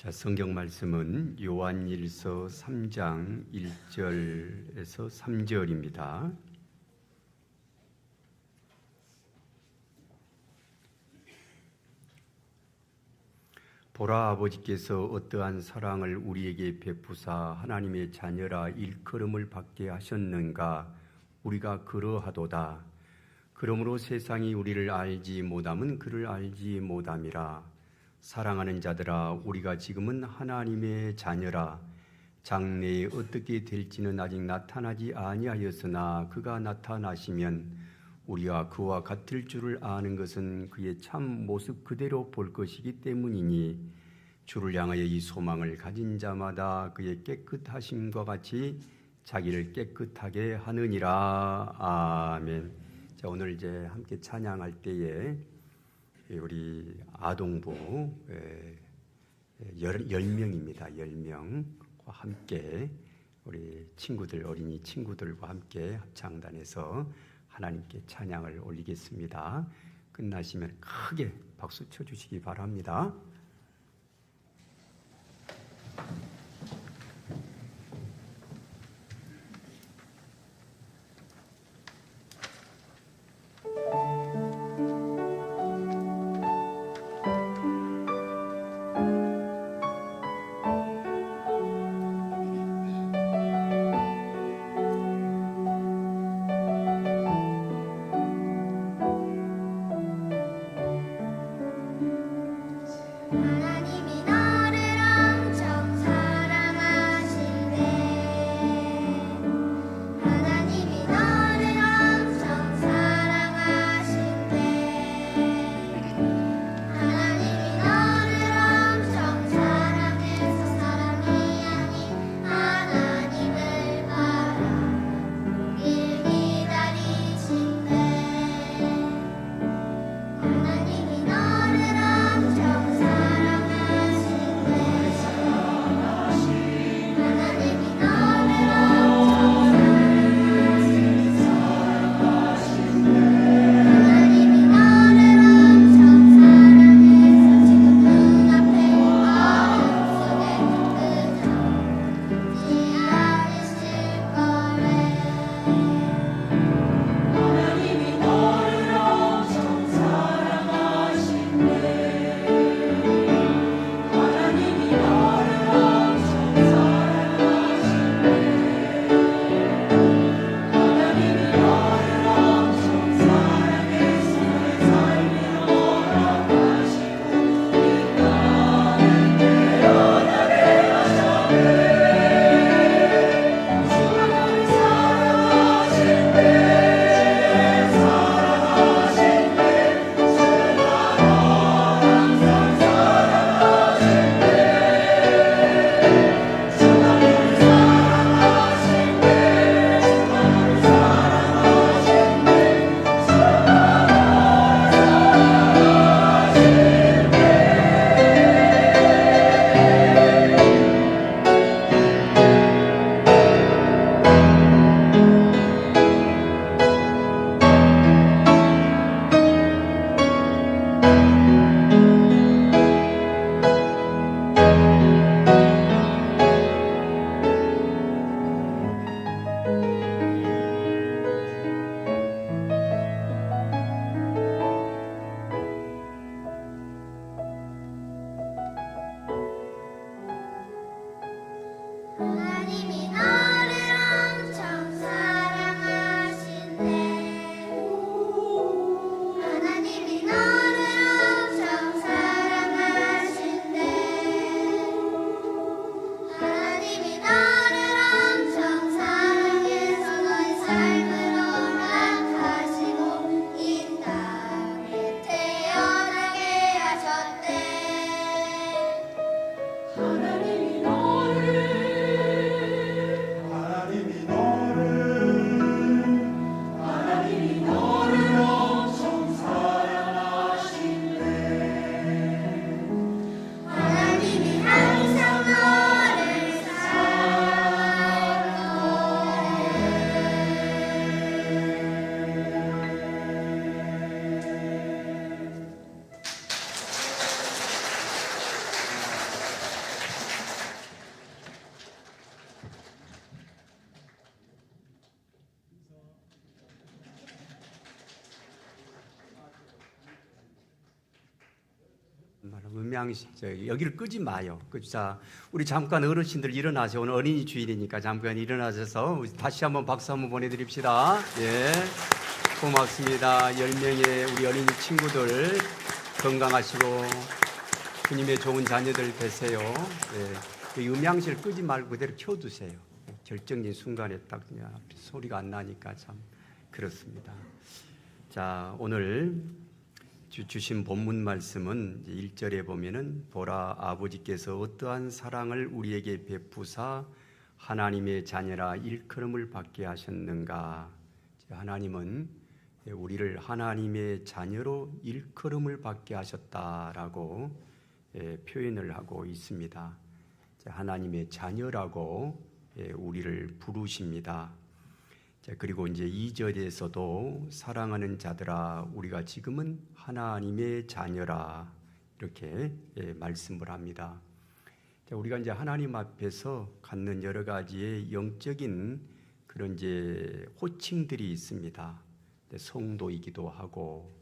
자, 성경 말씀은 요한일서 3장 1절에서 3절입니다. 보라, 아버지께서 어떠한 사랑을 우리에게 베푸사 하나님의 자녀라 일컬음을 받게 하셨는가. 우리가 그러하도다. 그러므로 세상이 우리를 알지 못함은 그를 알지 못함이라. 사랑하는 자들아, 우리가 지금은 하나님의 자녀라. 장래에 어떻게 될지는 아직 나타나지 아니하였으나 그가 나타나시면 우리가 그와 같을 줄을 아는 것은 그의 참 모습 그대로 볼 것이기 때문이니, 주를 향하여 이 소망을 가진 자마다 그의 깨끗하심과 같이 자기를 깨끗하게 하느니라. 아멘. 자, 오늘 이제 함께 찬양할 때에 우리 아동부 10명입니다. 10명과 함께 우리 친구들, 어린이 친구들과 함께 합창단에서 하나님께 찬양을 올리겠습니다. 끝나시면 크게 박수 쳐주시기 바랍니다. 여기를 끄지 마요. 자, 우리 잠깐 어르신들 일어나세요. 오늘 어린이 주일이니까 잠깐 일어나셔서 다시 한번 박수 한번 보내드립시다. 예, 고맙습니다. 10명의 우리 어린이 친구들 건강하시고 주님의 좋은 자녀들 되세요. 예, 음향실 끄지 말고 그대로 켜두세요. 결정적인 순간에 딱 그냥 소리가 안 나니까 참 그렇습니다. 자, 오늘 주신 본문 말씀은 1절에 보면은 보라 아버지께서 어떠한 사랑을 우리에게 베푸사 하나님의 자녀라 일컬음을 받게 하셨는가. 하나님은 우리를 하나님의 자녀로 일컬음을 받게 하셨다라고 표현을 하고 있습니다. 하나님의 자녀라고 우리를 부르십니다. 그리고 이제 2절에서도 사랑하는 자들아 우리가 지금은 하나님의 자녀라 이렇게 말씀을 합니다. 우리가 이제 하나님 앞에서 갖는 여러 가지의 영적인 그런 이제 호칭들이 있습니다. 성도이기도 하고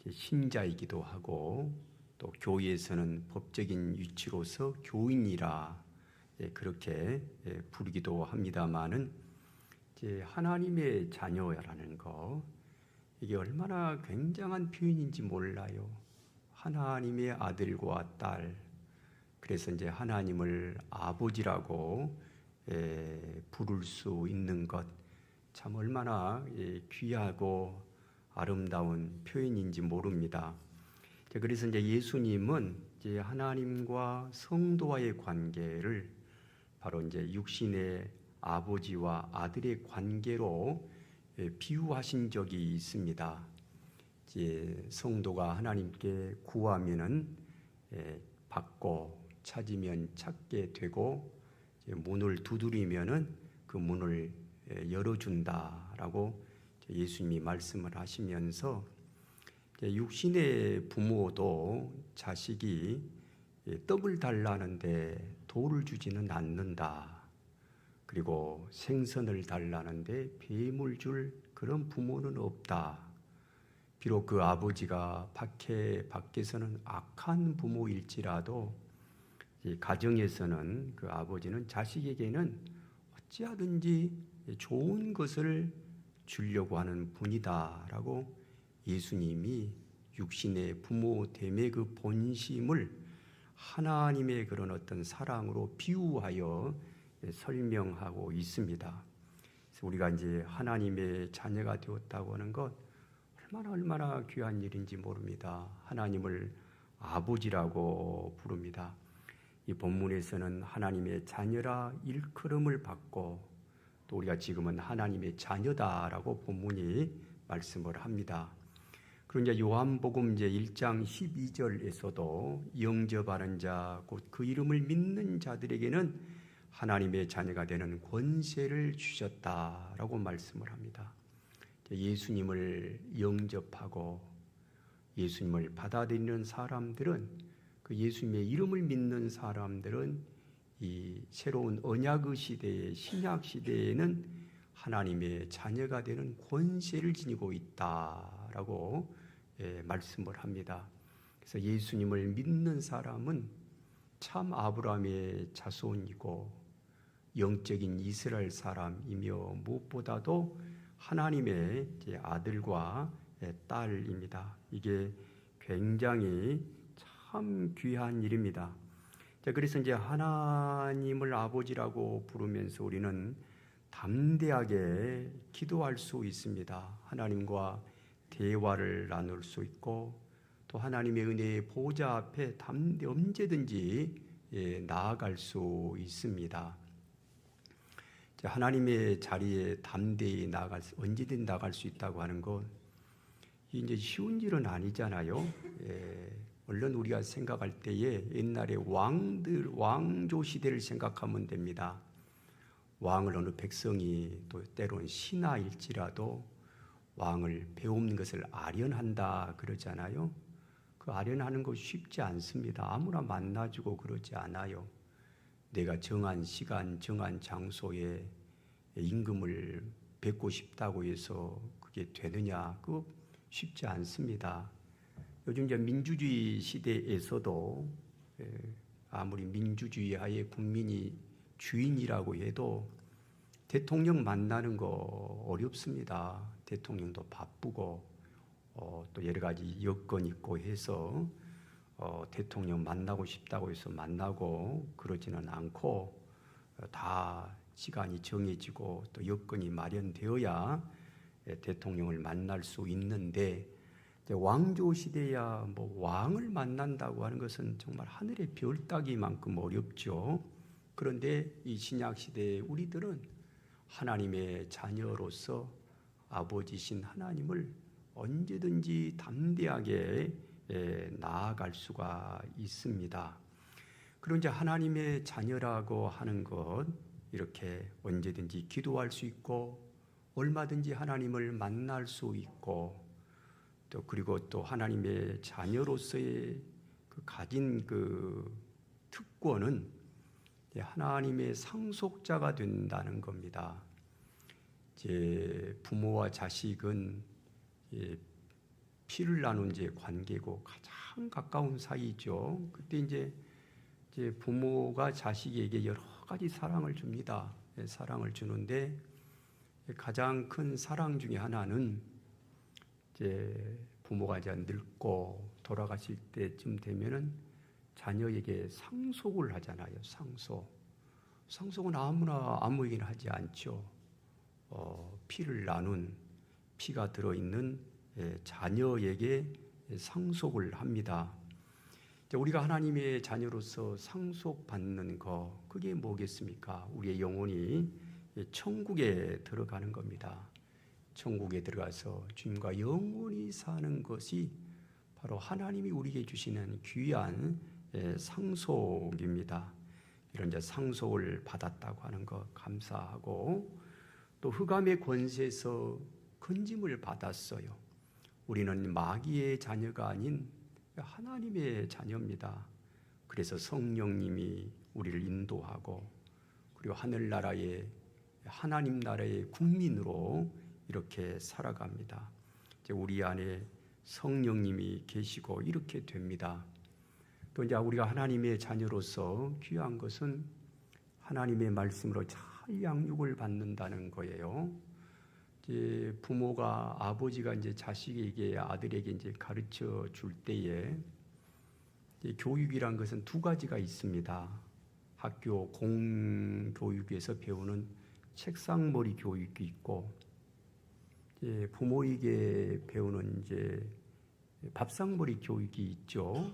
신자이기도 하고 또 교회에서는 법적인 위치로서 교인이라 그렇게 부르기도 합니다만은 하나님의 자녀라는 거 이게 얼마나 굉장한 표현인지 몰라요. 하나님의 아들과 딸. 그래서 이제 하나님을 아버지라고 부를 수 있는 것 참 얼마나 귀하고 아름다운 표현인지 모릅니다. 그래서 이제 예수님은 이제 하나님과 성도와의 관계를 바로 이제 육신의 아버지와 아들의 관계로 비유하신 적이 있습니다. 이제 성도가 하나님께 구하면은 받고 찾으면 찾게 되고 문을 두드리면은 그 문을 열어준다라고 예수님이 말씀을 하시면서 육신의 부모도 자식이 떡을 달라는데 돌을 주지는 않는다. 그리고 생선을 달라는데 뱀을 줄 그런 부모는 없다. 비록 그 아버지가 밖에서는 악한 부모일지라도 이 가정에서는 그 아버지는 자식에게는 어찌하든지 좋은 것을 주려고 하는 분이다라고 예수님이 육신의 부모됨의 그 본심을 하나님의 그런 어떤 사랑으로 비유하여 설명하고 있습니다. 그래서 우리가 이제 하나님의 자녀가 되었다고 하는 것 얼마나 귀한 일인지 모릅니다. 하나님을 아버지라고 부릅니다. 이 본문에서는 하나님의 자녀라 일컬음을 받고 또 우리가 지금은 하나님의 자녀다라고 본문이 말씀을 합니다. 그리고 이제 요한복음 이제 1장 12절에서도 영접하는 자 곧 그 이름을 믿는 자들에게는 하나님의 자녀가 되는 권세를 주셨다라고 말씀을 합니다. 예수님을 영접하고 예수님을 받아들이는 사람들은 그 예수님의 이름을 믿는 사람들은 이 새로운 언약의 시대의 신약 시대에는 하나님의 자녀가 되는 권세를 지니고 있다라고 말씀을 합니다. 그래서 예수님을 믿는 사람은 참 아브라함의 자손이고 영적인 이스라엘 사람이며 무엇보다도 하나님의 아들과 딸입니다. 이게 굉장히 참 귀한 일입니다. 그래서 이제 하나님을 아버지라고 부르면서 우리는 담대하게 기도할 수 있습니다. 하나님과 대화를 나눌 수 있고 또 하나님의 은혜의 보좌 앞에 언제든지 나아갈 수 있습니다. 하나님의 자리에 담대히 언제든 나갈 수 있다고 하는 것 이제 쉬운 일은 아니잖아요. 물론 우리가 생각할 때에 옛날에 왕조 시대를 생각하면 됩니다. 왕을 어느 백성이 또 때로는 신하일지라도 왕을 배우는 것을 아련한다 그러잖아요. 그 아련하는 거 쉽지 않습니다. 아무나 만나주고 그러지 않아요. 내가 정한 시간, 정한 장소에 임금을 뵙고 싶다고 해서 그게 되느냐? 그거 쉽지 않습니다. 요즘 이제 민주주의 시대에서도 아무리 민주주의 하에 국민이 주인이라고 해도 대통령 만나는 거 어렵습니다. 대통령도 바쁘고 또 여러 가지 여건 있고 해서 대통령 만나고 싶다고 해서 만나고 그러지는 않고 다 시간이 정해지고 또 여건이 마련되어야 대통령을 만날 수 있는데 왕조 시대야 뭐 왕을 만난다고 하는 것은 정말 하늘의 별 따기만큼 어렵죠. 그런데 이 신약 시대의 우리들은 하나님의 자녀로서 아버지신 하나님을 언제든지 담대하게 나아갈 수가 있습니다. 그리고 이제 하나님의 자녀라고 하는 것 이렇게 언제든지 기도할 수 있고 얼마든지 하나님을 만날 수 있고 또 그리고 또 하나님의 자녀로서의 가진 특권은 하나님의 상속자가 된다는 겁니다. 이제 부모와 자식은 피를 나눈 관계고 가장 가까운 사이죠. 그때 이제 부모가 자식에게 여러 가지 사랑을 줍니다. 사랑을 주는데 가장 큰 사랑 중에 하나는 이제 부모가 이제 늙고 돌아가실 때쯤 되면은 자녀에게 상속을 하잖아요. 상속은 아무나 아무에게나 하지 않죠. 피를 나눈 피가 들어있는 자녀에게 상속을 합니다. 우리가 하나님의 자녀로서 상속받는 거 그게 뭐겠습니까? 우리의 영혼이 천국에 들어가는 겁니다. 천국에 들어가서 주님과 영원히 사는 것이 바로 하나님이 우리에게 주시는 귀한 상속입니다. 이런 이제 상속을 받았다고 하는 것 감사하고 또 흑암의 권세에서 건짐을 받았어요. 우리는 마귀의 자녀가 아닌 하나님의 자녀입니다. 그래서 성령님이 우리를 인도하고 그리고 하늘나라의 하나님 나라의 국민으로 이렇게 살아갑니다. 이제 우리 안에 성령님이 계시고 이렇게 됩니다. 또 이제 우리가 하나님의 자녀로서 귀한 것은 하나님의 말씀으로 잘 양육을 받는다는 거예요. 이제 부모가 아버지가 이제 자식에게 아들에게 이제 가르쳐 줄 때에 교육이란 것은 두 가지가 있습니다. 학교 공교육에서 배우는 책상머리 교육이 있고 부모에게 배우는 이제 밥상머리 교육이 있죠.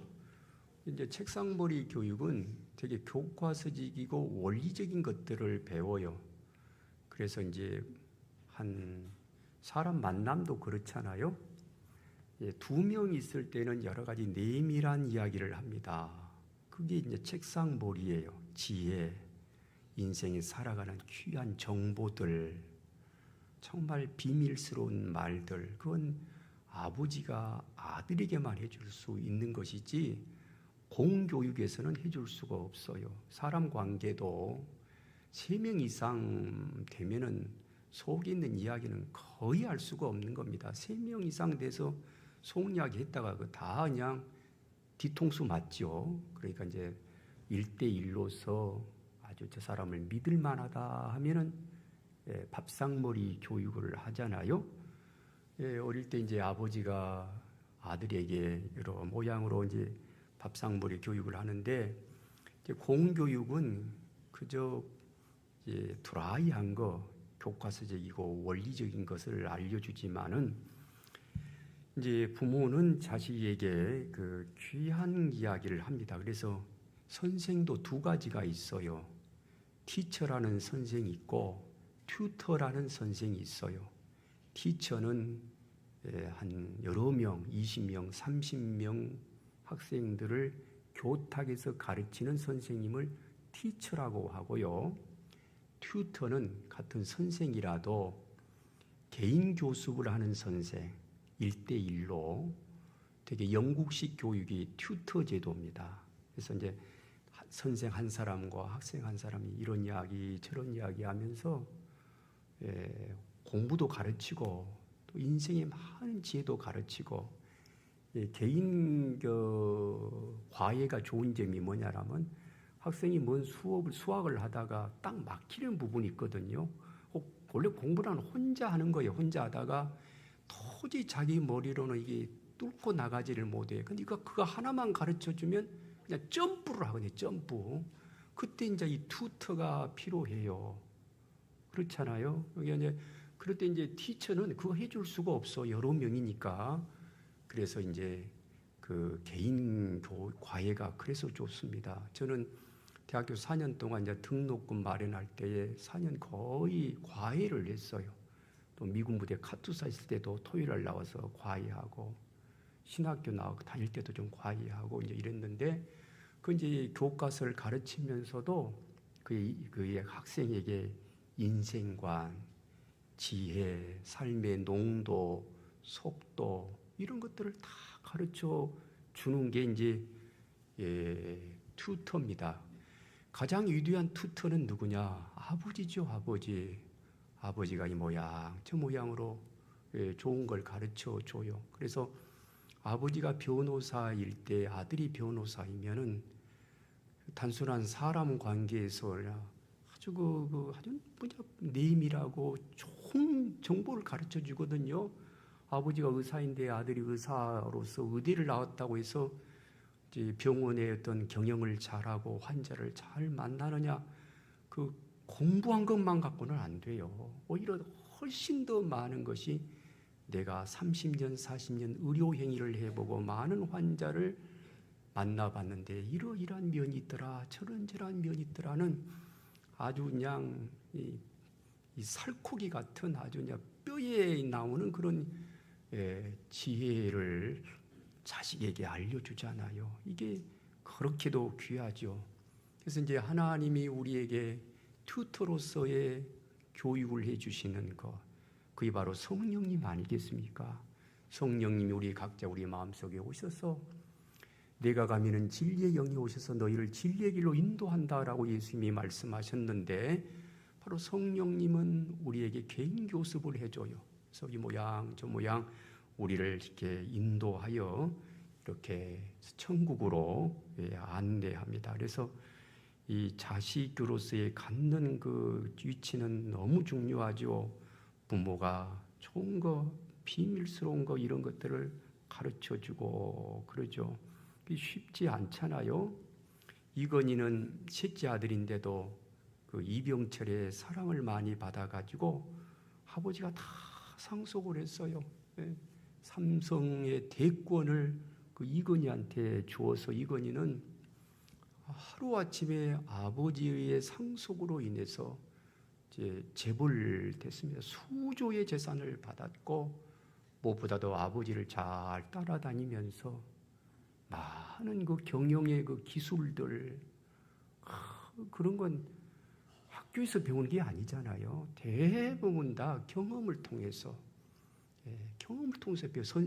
이제 책상머리 교육은 되게 교과서적이고 원리적인 것들을 배워요. 그래서 이제 한 사람 만남도 그렇잖아요. 두 명 있을 때는 여러 가지 내밀한 이야기를 합니다. 그게 이제 책상머리예요. 지혜, 인생에 살아가는 귀한 정보들, 정말 비밀스러운 말들, 그건 아버지가 아들에게만 해줄 수 있는 것이지 공교육에서는 해줄 수가 없어요. 사람 관계도 3명 이상 되면은 속에 있는 이야기는 거의 알 수가 없는 겁니다. 3명 이상 돼서 속 이야기 했다가 다 그냥 뒤통수 맞죠. 그러니까 이제 1대1로서 아주 저 사람을 믿을 만하다 하면은 밥상머리 교육을 하잖아요. 어릴 때 이제 아버지가 아들에게 여러 모양으로 이제 밥상머리 교육을 하는데 이제 공교육은 그저 이제 드라이한 거, 교과서적이고 원리적인 것을 알려주지만은 이제 부모는 자식에게 그 귀한 이야기를 합니다. 그래서 선생도 두 가지가 있어요. 티처라는 선생이 있고 튜터라는 선생이 있어요. 티처는 한 여러 명, 20명, 30명 학생들을 교탁에서 가르치는 선생님을 티처라고 하고요. 튜터는 같은 선생이라도 개인 교습을 하는 선생, 1대1로 되게 영국식 교육이 튜터 제도입니다. 그래서 이제 선생 한 사람과 학생 한 사람이 이런 이야기 저런 이야기 하면서 공부도 가르치고 또 인생의 많은 지혜도 가르치고 개인 과외가 좋은 점이 뭐냐라면 학생이 뭔 수학을 하다가 딱 막히는 부분이 있거든요. 원래 공부는 혼자 하는 거예요. 혼자 하다가 도저히 자기 머리로는 이게 뚫고 나가지를 못해요. 근데 그거 하나만 가르쳐 주면 그냥 점프를 하거든요. 점프. 그때 이제 이 튜터가 필요해요. 그렇잖아요. 이제 그럴 때 이제 티처는 그거 해줄 수가 없어. 여러 명이니까. 그래서 이제 그 개인 과외가 그래서 좋습니다. 저는 대학교 4년 동안 이제 등록금 마련할 때에 4년 거의 과외를 했어요. 또 미군 부대 카투사 있을 때도 토요일날 나와서 과외하고 신학교 나와서 다닐 때도 좀 과외하고 이제 이랬는데 그 이제 교과서를 가르치면서도 그 학생에게 인생관, 지혜, 삶의 농도, 속도 이런 것들을 다 가르쳐 주는 게 이제 튜터입니다. 가장 위대한 튜터는 누구냐? 아버지죠, 아버지. 아버지가 이 모양, 저 모양으로 좋은 걸 가르쳐 줘요. 그래서 아버지가 변호사일 때 아들이 변호사이면은 단순한 사람 관계에서 아주 아주 내밀하고 좋은 정보를 가르쳐 주거든요. 아버지가 의사인데 아들이 의사로서 의대를 나왔다고 해서 이제 병원의 어떤 경영을 잘하고 환자를 잘 만나느냐, 그 공부한 것만 갖고는 안 돼요. 오히려 훨씬 더 많은 것이 내가 30년, 40년 의료 행위를 해보고 많은 환자를 만나봤는데 이러이러한 면이 있더라, 저런저런 면이 있더라는 아주 그냥 이 살코기 같은 아주 그냥 뼈에 나오는 그런 지혜를 자식에게 알려주잖아요. 이게 그렇게도 귀하죠. 그래서 이제 하나님이 우리에게 튜터로서의 교육을 해주시는 것, 그게 바로 성령님 아니겠습니까? 성령님이 우리 각자 우리 마음속에 오셔서 내가 가면은 진리의 영이 오셔서 너희를 진리의 길로 인도한다라고 예수님이 말씀하셨는데 바로 성령님은 우리에게 개인 교습을 해줘요. 그래서 이 모양 저 모양 우리를 이렇게 인도하여 이렇게 천국으로 안내합니다. 그래서 이 자식으로서의 갖는 그 위치는 너무 중요하죠. 부모가 좋은 거, 비밀스러운 거 이런 것들을 가르쳐주고 그러죠. 쉽지 않잖아요. 이건희는 셋째 아들인데도 그 이병철의 사랑을 많이 받아가지고 아버지가 다 상속을 했어요. 삼성의 대권을 그 이건희한테 주어서 이건희는 하루아침에 아버지의 상속으로 인해서 이제 재벌됐습니다. 수조의 재산을 받았고 무엇보다도 아버지를 잘 따라다니면서 많은 그 경영의 그 기술들 그런 건 학교에서 배우는 게 아니잖아요. 대부분 다 경험을 통해서 경험을 통해서 배워서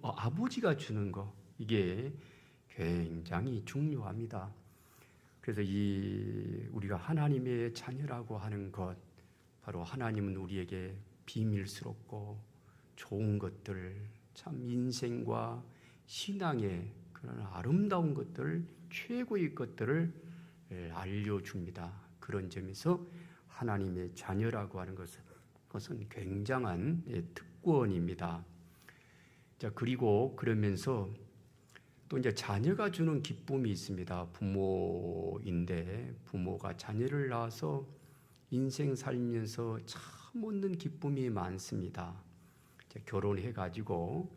아버지가 주는 거 이게 굉장히 중요합니다. 그래서 우리가 하나님의 자녀라고 하는 것 바로 하나님은 우리에게 비밀스럽고 좋은 것들 참 인생과 신앙의 그런 아름다운 것들 최고의 것들을 알려줍니다. 그런 점에서 하나님의 자녀라고 하는 것은 굉장한 특권입니다. 자, 그리고 그러면서 또 이제 자녀가 주는 기쁨이 있습니다. 부모인데 부모가 자녀를 낳아서 인생 살면서 참 얻는 기쁨이 많습니다. 결혼해가지고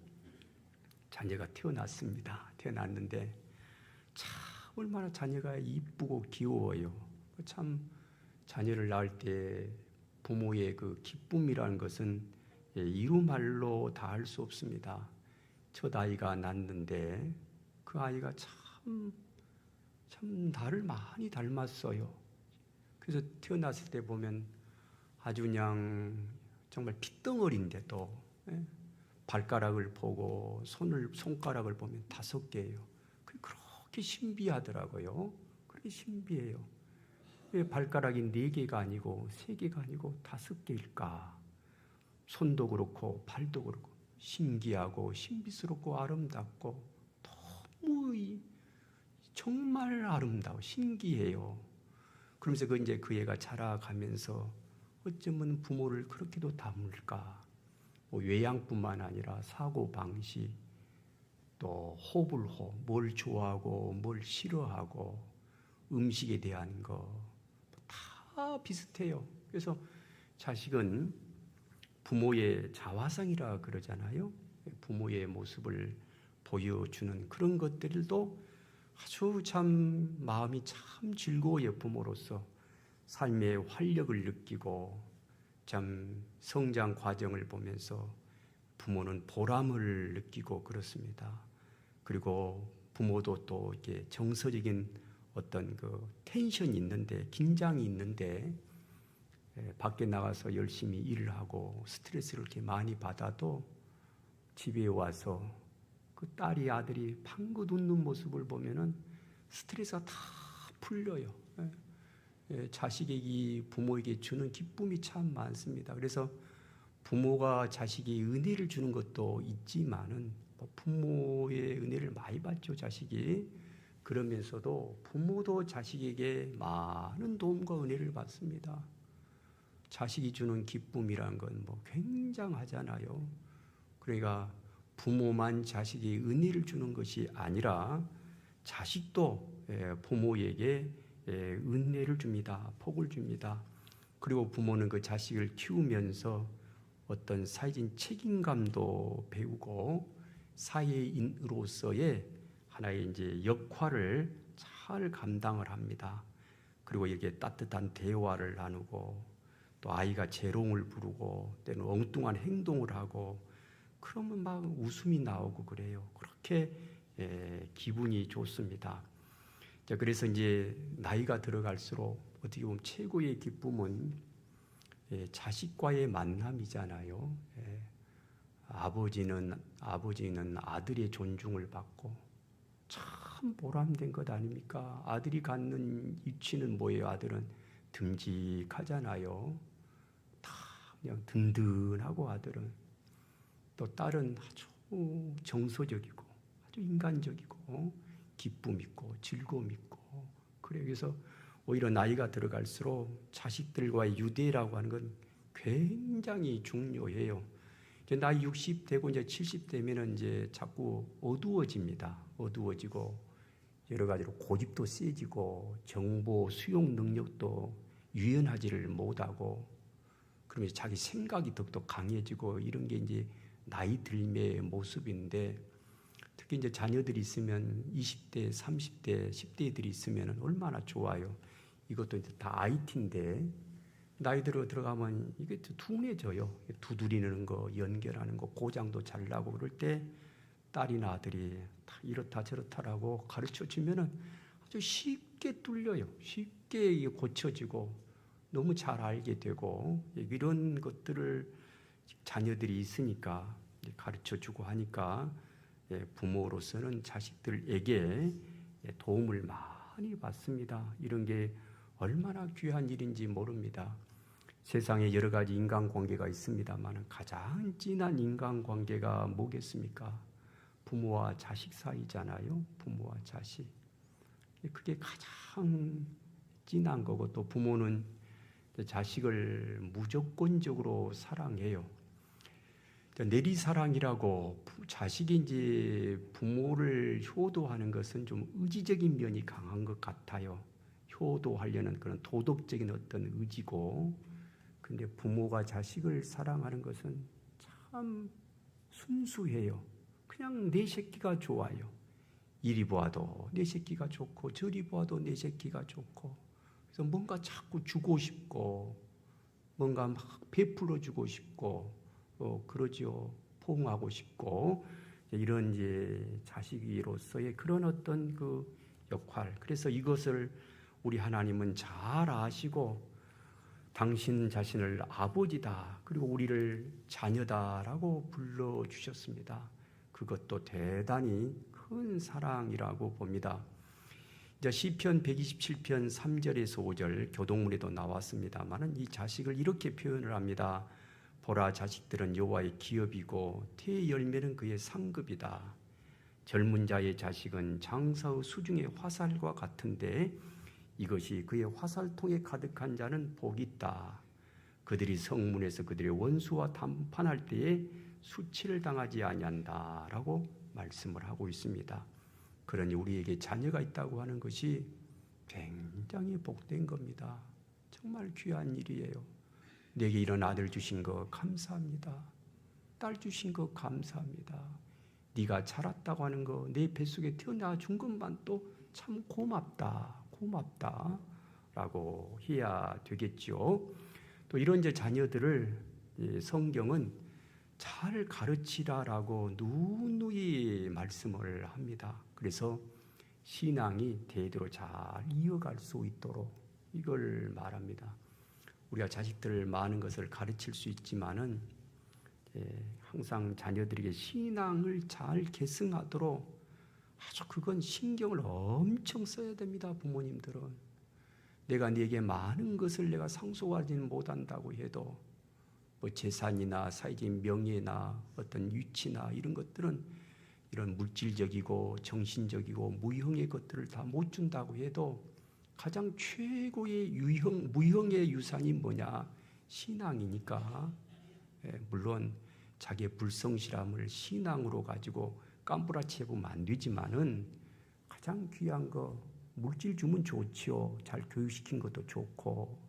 자녀가 태어났습니다. 태어났는데 참 얼마나 자녀가 이쁘고 귀여워요. 참 자녀를 낳을 때 부모의 그 기쁨이라는 것은 이루 말로 다 할 수 없습니다. 첫 아이가 낳는데 그 아이가 참 나를 많이 닮았어요. 그래서 태어났을 때 보면 아주 그냥 정말 핏덩어리인데도 발가락을 보고 손가락을 보면 5개예요. 그렇게 신비하더라고요. 그렇게 신비해요. 왜 발가락이 4개가 아니고 3개가 아니고 5개일까? 손도 그렇고 발도 그렇고 신기하고 신비스럽고 아름답고 너무 정말 아름다워 신기해요. 그러면서 이제 그 애가 자라가면서 어쩌면 부모를 그렇게도 닮을까? 외양뿐만 아니라 사고 방식, 또 호불호, 뭘 좋아하고 뭘 싫어하고 음식에 대한 거 다 비슷해요. 그래서 자식은 부모의 자화상이라 그러잖아요. 부모의 모습을 보여주는 그런 것들도 아주 참 마음이 참 즐거워요. 부모로서 삶의 활력을 느끼고 참 성장 과정을 보면서 부모는 보람을 느끼고 그렇습니다. 그리고 부모도 또 이렇게 정서적인 어떤 그 텐션이 있는데, 긴장이 있는데, 밖에 나가서 열심히 일을 하고 스트레스를 이렇게 많이 받아도 집에 와서 그 딸이 아들이 방긋 웃는 모습을 보면은 스트레스가 다 풀려요. 자식에게 부모에게 주는 기쁨이 참 많습니다. 그래서 부모가 자식이 은혜를 주는 것도 있지만은 부모의 은혜를 많이 받죠, 자식이. 그러면서도 부모도 자식에게 많은 도움과 은혜를 받습니다. 자식이 주는 기쁨이란 건 굉장하잖아요. 그러니까 부모만 자식이 은혜를 주는 것이 아니라 자식도 부모에게 은혜를 줍니다. 복을 줍니다. 그리고 부모는 그 자식을 키우면서 어떤 사회적인 책임감도 배우고 사회인으로서의 하나의 이제 역할을 잘 감당을 합니다. 그리고 이렇게 따뜻한 대화를 나누고 또 아이가 재롱을 부르고 때는 엉뚱한 행동을 하고 그러면 막 웃음이 나오고 그래요. 그렇게 기분이 좋습니다. 자, 그래서 이제 나이가 들어갈수록 어떻게 보면 최고의 기쁨은 자식과의 만남이잖아요. 아버지는 아들의 존중을 받고 참 보람된 것 아닙니까? 아들이 갖는 위치는 뭐예요? 아들은 듬직하잖아요. 다 그냥 든든하고 아들은. 또 딸은 아주 정서적이고 아주 인간적이고 기쁨 있고 즐거움 있고 그래. 그래서 오히려 나이가 들어갈수록 자식들과의 유대라고 하는 건 굉장히 중요해요. 이제 나이 60 되고 이제 70 되면은 이제 자꾸 어두워집니다. 어두워지고 여러 가지로 고집도 세지고 정보 수용 능력도 유연하지를 못하고 그러면서 자기 생각이 더욱더 강해지고 이런 게 이제 나이 들매의 모습인데 특히 이제 자녀들이 있으면 20대, 30대, 10대들이 있으면 얼마나 좋아요. 이것도 이제 다 IT인데 나이 들어가면 이게 둔해져요. 두드리는 거, 연결하는 거, 고장도 잘 나고 그럴 때 딸이나 아들이 다 이렇다 저렇다라고 가르쳐 주면은 아주 쉽게 뚫려요. 쉽게 고쳐지고 너무 잘 알게 되고 이런 것들을 자녀들이 있으니까 가르쳐 주고 하니까 부모로서는 자식들에게 도움을 많이 받습니다. 이런 게 얼마나 귀한 일인지 모릅니다. 세상에 여러 가지 인간관계가 있습니다만 가장 진한 인간관계가 뭐겠습니까? 부모와 자식 사이잖아요. 부모와 자식. 그게 가장 진한 거고 또 부모는 자식을 무조건적으로 사랑해요. 내리사랑이라고 자식이 이제 부모를 효도하는 것은 좀 의지적인 면이 강한 것 같아요. 효도하려는 그런 도덕적인 어떤 의지고, 근데 부모가 자식을 사랑하는 것은 참 순수해요. 그냥 내 새끼가 좋아요. 이리 보아도 내 새끼가 좋고 저리 보아도 내 새끼가 좋고, 그래서 뭔가 자꾸 주고 싶고 뭔가 막 베풀어 주고 싶고 그러지요. 포옹하고 싶고 이런 이제 자식이로서의 그런 어떤 그 역할. 그래서 이것을 우리 하나님은 잘 아시고 당신 자신을 아버지다 그리고 우리를 자녀다라고 불러주셨습니다. 그것도 대단히 큰 사랑이라고 봅니다. 이제 시편 127편 3절에서 5절 교동문에도 나왔습니다만은 이 자식을 이렇게 표현을 합니다. 보라, 자식들은 여호와의 기업이고 태의 열매는 그의 상급이다. 젊은 자의 자식은 장사의 수중의 화살과 같은데 이것이 그의 화살통에 가득한 자는 복이 있다. 그들이 성문에서 그들의 원수와 담판할 때에 수치를 당하지 아니한다 라고 말씀을 하고 있습니다. 그러니 우리에게 자녀가 있다고 하는 것이 굉장히 복된 겁니다. 정말 귀한 일이에요. 내게 이런 아들 주신 거 감사합니다. 딸 주신 거 감사합니다. 네가 자랐다고 하는 거, 내 뱃속에 태어나 준 것만 또 참 고맙다 라고 해야 되겠죠. 또 이런 자녀들을 성경은 잘 가르치라라고 누누이 말씀을 합니다. 그래서 신앙이 대대로 잘 이어갈 수 있도록 이걸 말합니다. 우리가 자식들 많은 것을 가르칠 수 있지만은 항상 자녀들에게 신앙을 잘 계승하도록 아주 그건 신경을 엄청 써야 됩니다. 부모님들은 내가 네게 많은 것을 내가 상속하지는 못한다고 해도 뭐 재산이나 사회적인 명예나 어떤 위치나 이런 것들은 이런 물질적이고 정신적이고 무형의 것들을 다 못 준다고 해도 가장 최고의 무형의 유산이 뭐냐? 신앙이니까. 물론 자기의 불성실함을 신앙으로 가지고 깜부라치해보면 안 되지만은 가장 귀한 거 물질 주면 좋지요. 잘 교육시킨 것도 좋고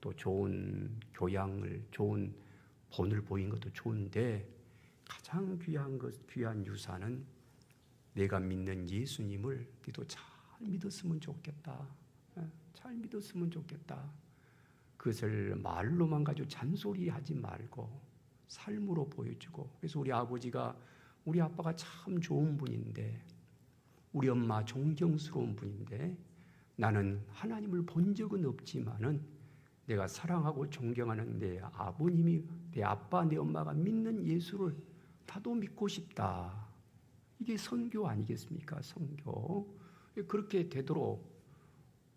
또 좋은 교양을 좋은 본을 보인 것도 좋은데 가장 귀한 유산은 내가 믿는 예수님을 너도 잘 믿었으면 좋겠다. 잘 믿었으면 좋겠다. 그것을 말로만 가지고 잔소리하지 말고 삶으로 보여주고. 그래서 우리 아빠가 참 좋은 분인데 우리 엄마 존경스러운 분인데 나는 하나님을 본 적은 없지만은 내가 사랑하고 존경하는 내 아버님이 내 아빠 내 엄마가 믿는 예수를 나도 믿고 싶다. 이게 선교 아니겠습니까? 선교. 그렇게 되도록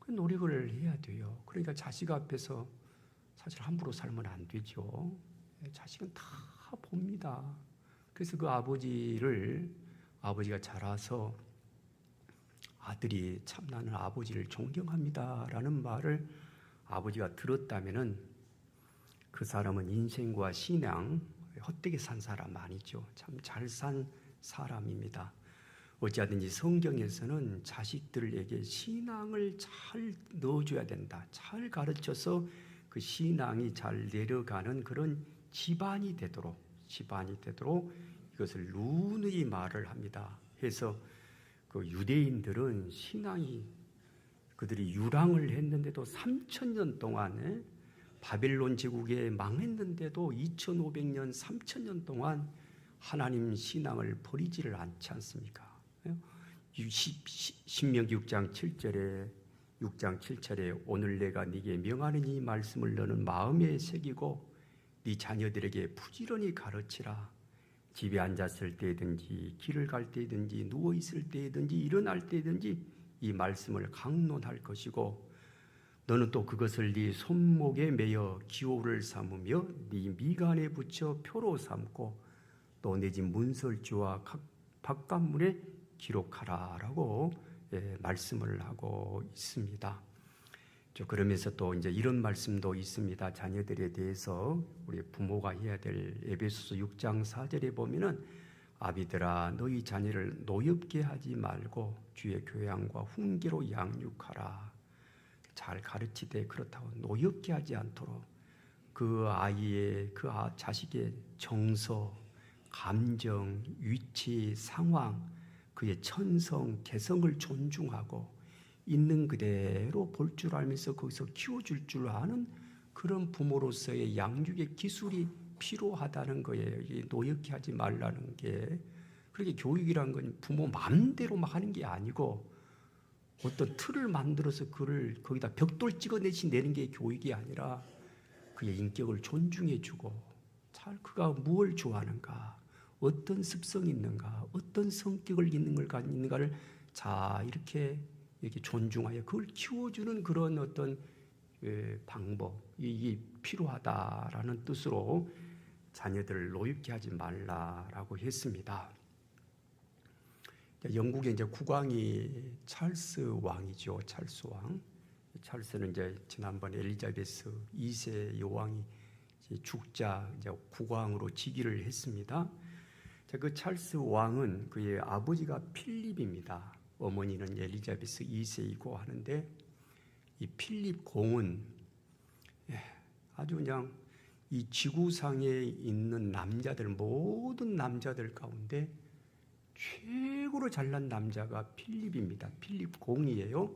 노력을 해야 돼요. 그러니까 자식 앞에서 사실 함부로 살면 안 되죠. 자식은 다 봅니다. 그래서 그 아버지가 자라서 아들이 참 나는 아버지를 존경합니다라는 말을 아버지가 들었다면은 그 사람은 인생과 신앙 헛되게 산 사람 아니죠. 참 잘 산 사람입니다. 어찌하든지 성경에서는 자식들에게 신앙을 잘 넣어줘야 된다. 잘 가르쳐서 그 신앙이 잘 내려가는 그런 집안이 되도록 이것을 누누이 말을 합니다. 해서 그 유대인들은 신앙이 그들이 유랑을 했는데도 3,000년 동안 바벨론 제국에 망했는데도 2,500년, 3,000년 동안 하나님 신앙을 버리지를 않지 않습니까? 신명기 6장 7절에 오늘 내가 네게 명하는 이 말씀을 너는 마음에 새기고 네 자녀들에게 부지런히 가르치라. 집에 앉았을 때든지 길을 갈 때든지 누워 있을 때든지 일어날 때든지 이 말씀을 강론할 것이고 너는 또 그것을 네 손목에 매어 기호를 삼으며 네 미간에 붙여 표로 삼고 또 내 집 문설주와 각 바깥문에 기록하라라고 말씀을 하고 있습니다. 그러면서 또 이제 이런 말씀도 있습니다. 자녀들에 대해서 우리 부모가 해야 될 에베소서 6장 4절에 보면은 아비들아 너희 자녀를 노엽게 하지 말고 주의 교양과 훈계로 양육하라. 잘 가르치되 그렇다고 노엽게 하지 않도록 그 자식의 정서, 감정, 위치, 상황, 그의 천성, 개성을 존중하고 있는 그대로 볼 줄 알면서 거기서 키워줄 줄 아는 그런 부모로서의 양육의 기술이 필요하다는 거예요. 노엽게 하지 말라는 게. 그렇게 교육이란 건 부모 마음대로 막 하는 게 아니고 어떤 틀을 만들어서 그를 거기다 벽돌 찍어내시 내는 게 교육이 아니라 그의 인격을 존중해주고 그가 무엇을 좋아하는가, 어떤 습성이 있는가, 어떤 성격을 있는가를 이렇게 존중하여 그걸 키워주는 그런 어떤 방법이 필요하다라는 뜻으로 자녀들을 노엽게 하지 말라라고 했습니다. 영국의 이제 국왕이 찰스 왕이죠. 찰스 왕. 찰스는 이제 지난번 엘리자베스 2세 여왕이 죽자 이제 국왕으로 즉위를 했습니다. 그 찰스 왕은 그의 아버지가 필립입니다. 어머니는 엘리자베스 2세이고 하는데 이 필립 공은 아주 그냥 이 지구상에 있는 남자들, 모든 남자들 가운데 최고로 잘난 남자가 필립입니다. 필립 공이에요.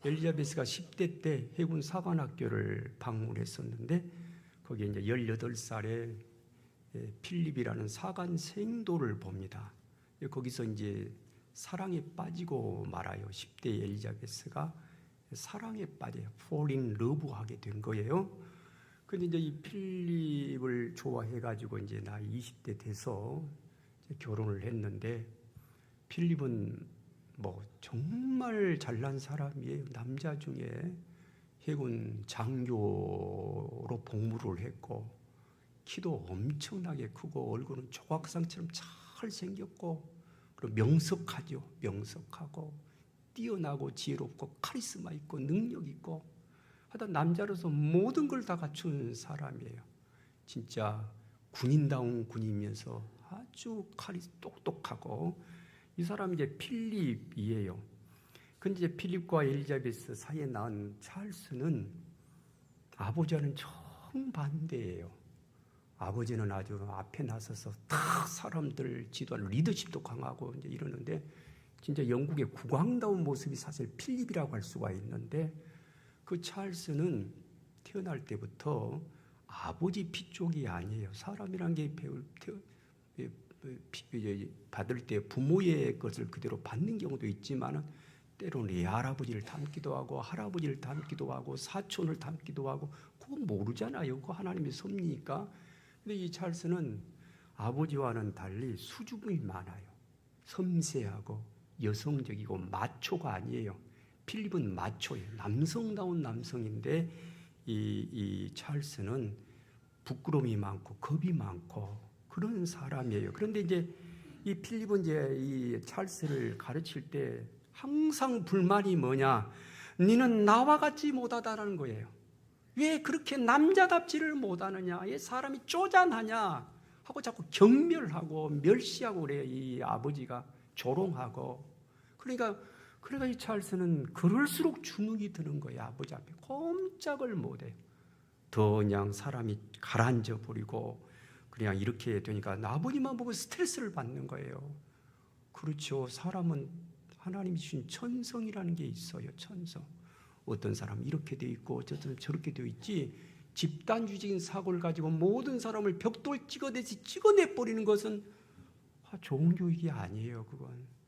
엘리자베스가 10대 때 해군 사관학교를 방문했었는데 거기에 이제 18살에 필립이라는 사관생도를 봅니다. 거기서 이제 사랑에 빠지고 말아요. 10대 엘리자베스가 사랑에 빠져요. fall in love 하게 된 거예요. 근데 이제 이 필립을 좋아해가지고 이제 나이 20대 돼서 결혼을 했는데 필립은 뭐 정말 잘난 사람이에요. 남자 중에 해군 장교로 복무를 했고 키도 엄청나게 크고 얼굴은 조각상처럼 잘 생겼고 그리고 명석하죠. 명석하고 뛰어나고 지혜롭고 카리스마 있고 능력 있고 하여튼 남자로서 모든 걸 다 갖춘 사람이에요. 진짜 군인다운 군인이면서 아주 똑똑하고 이 사람이 이제 필립이에요. 근데 이제 필립과 엘리자베스 사이에 낳은 찰스는 아버지와는 정반대예요. 아버지는 아주 앞에 나서서 다 사람들 지도하는 리더십도 강하고 이제 이러는데 진짜 영국의 국왕다운 모습이 사실 필립이라고 할 수가 있는데 그 찰스는 태어날 때부터 아버지 피 쪽이 아니에요. 사람이란 게 받을 때 부모의 것을 그대로 받는 경우도 있지만 때로는 외할아버지를 닮기도 하고 할아버지를 닮기도 하고 사촌을 닮기도 하고 그거 모르잖아요. 그거 하나님의 섭리니까. 근데 이 찰스는 아버지와는 달리 수줍음이 많아요. 섬세하고 여성적이고 마초가 아니에요. 필립은 마초예요. 남성다운 남성인데 이 찰스는 부끄러움이 많고 겁이 많고 그런 사람이에요. 그런데 이제 이 필립은 이제 이 찰스를 가르칠 때 항상 불만이 뭐냐? 너는 나와 같지 못하다는 거예요. 왜 그렇게 남자답지를 못하느냐? 왜 사람이 쪼잔하냐? 하고 자꾸 경멸하고 멸시하고 그래요. 이 아버지가 조롱하고. 그러니까 이 찰스는 그럴수록 주눅이 드는 거예요. 아버지 앞에 꼼짝을 못해요. 더 그냥 사람이 가라앉아 버리고 그냥 이렇게 되니까 아버지만 보고 스트레스를 받는 거예요. 그렇죠. 사람은 하나님이 주신 천성이라는 게 있어요. 천성. 어떤 사람은 이렇게 되어 있고 어떤 사람은 저렇게 되어 있지 집단주의적인 사고를 가지고 모든 사람을 벽돌 찍어내버리는 것은 좋은 교육이 아니에요. 그건.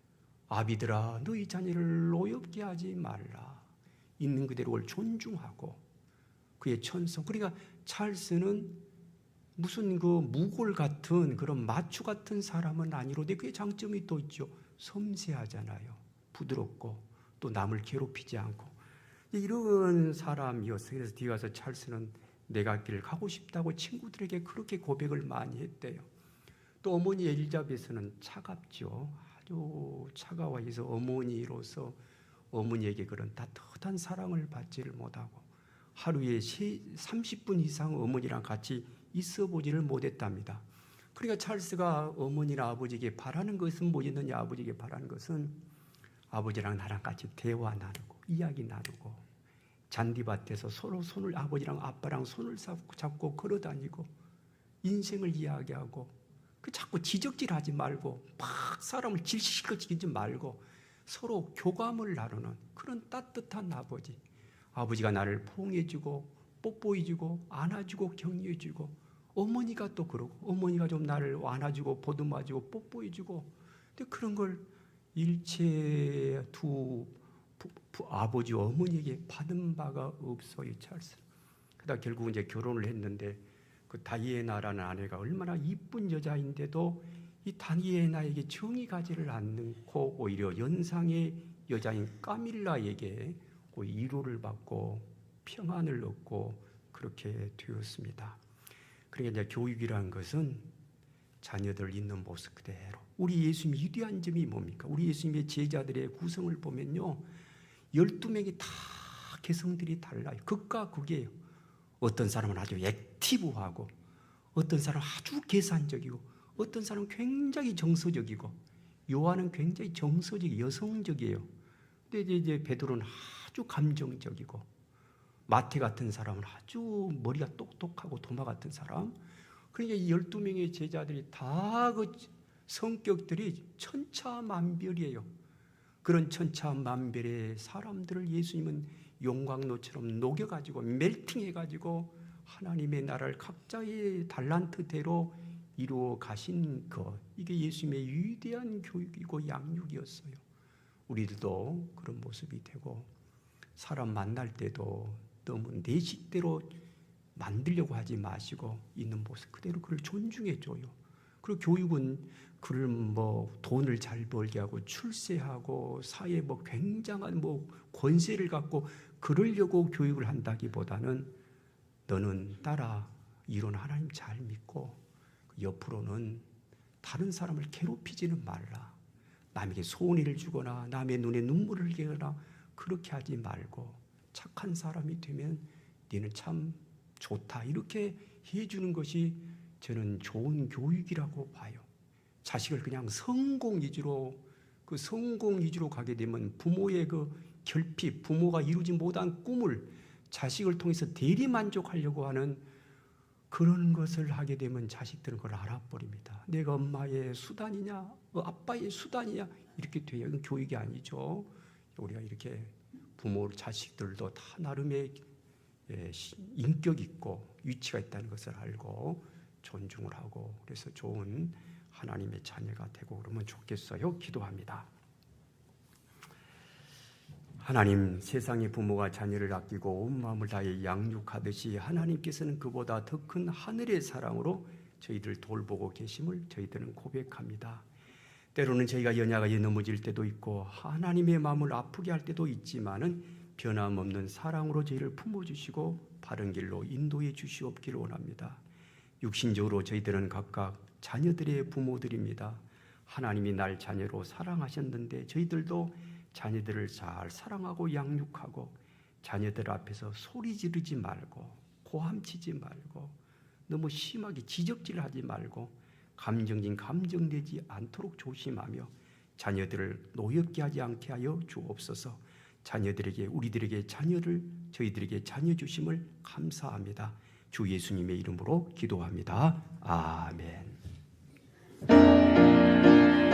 아비들아 너희 자녀를 노엽게 하지 말라. 있는 그대로를 존중하고 그의 천성. 그러니까 찰스는 무슨 그 무골 같은 그런 마초 같은 사람은 아니로되 그의 장점이 또 있죠. 섬세하잖아요. 부드럽고 또 남을 괴롭히지 않고 이런 사람이었어요. 그래서 뒤에 가서 찰스는 내가 길 가고 싶다고 친구들에게 그렇게 고백을 많이 했대요. 또 어머니 엘리자베스는 차갑죠. 아주 차가워해서 어머니로서 어머니에게 그런 따뜻한 사랑을 받지를 못하고 하루에 30분 이상 어머니랑 같이 있어 보지를 못했답니다. 그러니까 찰스가 어머니나 아버지에게 바라는 것은 뭐였느냐? 아버지에게 바라는 것은 아버지랑 나랑 같이 대화 나누고 이야기 나누고 잔디밭에서 서로 손을 아버지랑 아빠랑 손을 잡고 걸어다니고 인생을 이야기하고 그 자꾸 지적질하지 말고 막 사람을 질식시키지 말고 서로 교감을 나누는 그런 따뜻한 아버지. 아버지가 나를 포옹해주고 뽀뽀해주고 안아주고 격려해주고 어머니가 또 그러고 어머니가 좀 나를 안아주고 보듬어주고 뽀뽀해주고 근데 그런 걸 일체 두 아버지 어머니에게 받은 바가 없어요. 찰스. 그러다 결국 이제 결혼을 했는데 그 다이애나라는 아내가 얼마나 이쁜 여자인데도 이 다이애나에게 정이 가지를 않고 오히려 연상의 여자인 까밀라에게 위로를 받고 평안을 얻고 그렇게 되었습니다. 그러니까 이제 교육이라는 것은 자녀들 있는 모습 그대로. 우리 예수님의 위대한 점이 뭡니까? 우리 예수님의 제자들의 구성을 보면요, 12명이 다 개성들이 달라요. 극과 극이에요. 어떤 사람은 아주 액티브하고, 어떤 사람은 아주 계산적이고, 어떤 사람은 굉장히 정서적이고, 요한은 굉장히 정서적, 여성적이에요. 근데 이제 베드로는 아주 감정적이고, 마태 같은 사람은 아주 머리가 똑똑하고 도마 같은 사람. 그러니까 이 12명의 제자들이 다 그 성격들이 천차만별이에요. 그런 천차만별의 사람들을 예수님은 용광로처럼 녹여가지고 멜팅해가지고 하나님의 나라를 각자의 달란트대로 이루어 가신 것, 이게 예수님의 위대한 교육이고 양육이었어요. 우리들도 그런 모습이 되고, 사람 만날 때도 너무 내 식대로 만들려고 하지 마시고 있는 모습 그대로 그를 존중해 줘요. 그리고 교육은 그를 돈을 잘 벌게 하고 출세하고 사회에 굉장한 권세를 갖고 그러려고 교육을 한다기보다는, 너는 따라 이론 하나님 잘 믿고 옆으로는 다른 사람을 괴롭히지는 말라. 남에게 손해를 주거나 남의 눈에 눈물을 흘리거나 그렇게 하지 말고 착한 사람이 되면 너는 참 좋다, 이렇게 해주는 것이 저는 좋은 교육이라고 봐요. 자식을 그냥 성공 위주로 가게 되면 부모의 그 결핍, 부모가 이루지 못한 꿈을 자식을 통해서 대리만족하려고 하는 그런 것을 하게 되면 자식들은 그걸 알아버립니다. 내가 엄마의 수단이냐, 아빠의 수단이냐, 이렇게 돼요. 이건 교육이 아니죠. 우리가 이렇게 부모, 자식들도 다 나름의 인격 있고 위치가 있다는 것을 알고 존중을 하고, 그래서 좋은 하나님의 자녀가 되고 그러면 좋겠어요. 기도합니다. 하나님, 세상의 부모가 자녀를 아끼고 온 마음을 다해 양육하듯이 하나님께서는 그보다 더 큰 하늘의 사랑으로 저희들 돌보고 계심을 저희들은 고백합니다. 때로는 저희가 연약하게 넘어질 때도 있고 하나님의 마음을 아프게 할 때도 있지만은 변함없는 사랑으로 저희를 품어주시고 바른 길로 인도해 주시옵기를 원합니다. 육신적으로 저희들은 각각 자녀들의 부모들입니다. 하나님이 날 자녀로 사랑하셨는데 저희들도 자녀들을 잘 사랑하고 양육하고, 자녀들 앞에서 소리 지르지 말고 고함치지 말고 너무 심하게 지적질하지 말고 감정진 감정되지 않도록 조심하며 자녀들을 노엽게 하지 않게 하여 주옵소서. 자녀들에게, 우리들에게 저희들에게 자녀 주심을 감사합니다. 주 예수님의 이름으로 기도합니다. 아멘.